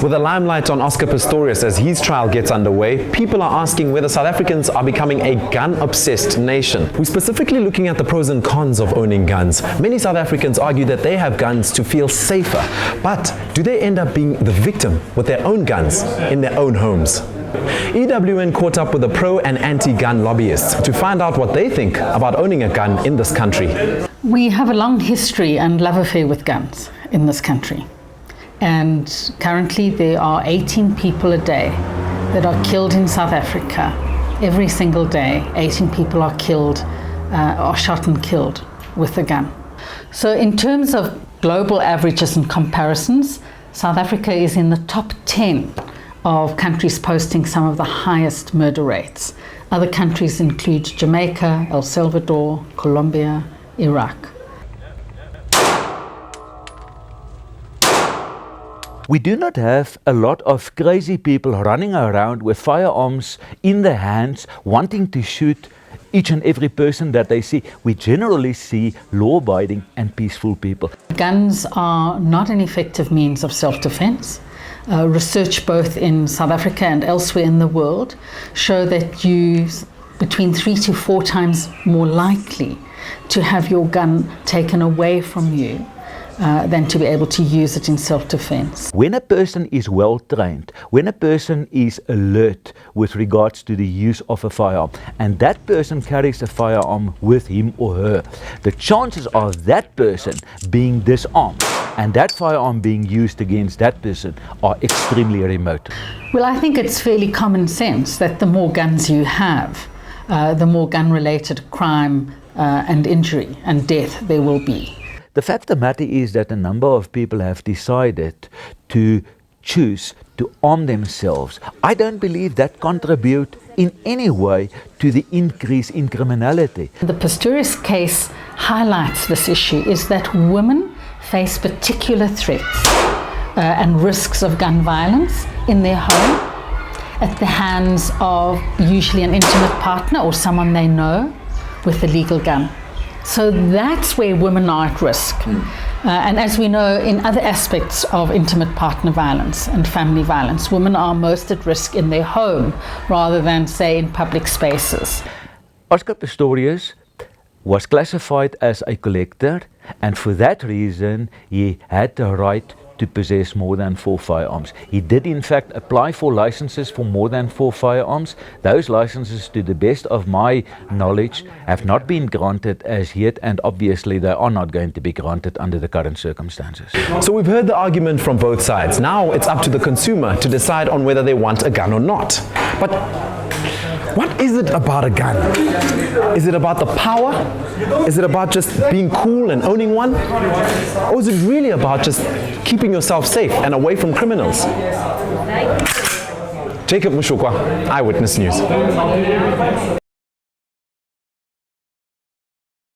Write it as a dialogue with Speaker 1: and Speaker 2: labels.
Speaker 1: With the limelight on Oscar Pistorius as his trial gets underway, people are asking whether South Africans are becoming a gun-obsessed nation. We're specifically looking at the pros and cons of owning guns. Many South Africans argue that they have guns to feel safer, but do they end up being the victim with their own guns in their own homes? EWN caught up with the pro and anti-gun lobbyists to find out what they think about owning a gun in this country.
Speaker 2: We have a long history and love affair with guns in this country. And currently there are 18 people a day that are killed in South Africa. Every single day, 18 people are killed, are shot and killed with a gun. So in terms of global averages and comparisons, South Africa is in the top 10 of countries posting some of the highest murder rates. Other countries include Jamaica, El Salvador, Colombia, Iraq.
Speaker 3: We do not have a lot of crazy people running around with firearms in their hands, wanting to shoot each and every person that they see. We generally see law-abiding and peaceful people. Guns
Speaker 2: are not an effective means of self-defense. Research both in South Africa and elsewhere in the world show that you're between 3 to 4 times more likely to have your gun taken away from you than to be able to use it in self-defense.
Speaker 3: When a person is well trained, when a person is alert with regards to the use of a firearm, and that person carries a firearm with him or her, the chances of that person being disarmed and that firearm being used against that person are extremely remote.
Speaker 2: Well, I think it's fairly common sense that the more guns you have, the more gun-related crime and injury and death there will be.
Speaker 3: The fact of the matter is that a number of people have decided to choose to arm themselves. I don't believe that contributes in any way to the increase in criminality.
Speaker 2: The Pistorius case highlights this issue, is that women face particular threats and risks of gun violence in their home at the hands of usually an intimate partner or someone they know with a legal gun. So that's where women are at risk. And as we know, in other aspects of intimate partner violence and family violence, women are most at risk in their home rather than, say, in public spaces.
Speaker 3: Oscar Pistorius was classified as a collector, and for that reason he had the right to possess more than 4 firearms. He did in fact apply for licenses for more than 4 firearms. Those licenses, to the best of my knowledge, have not been granted as yet, and obviously they are not going to be granted under the current circumstances.
Speaker 1: So we've heard the argument from both sides. Now it's up to the consumer to decide on whether they want a gun or not. But what is it about a gun? Is it about the power? Is it about just being cool and owning one? Or is it really about just keeping yourself safe and away from criminals? Jacob Moshokoa, Eyewitness News.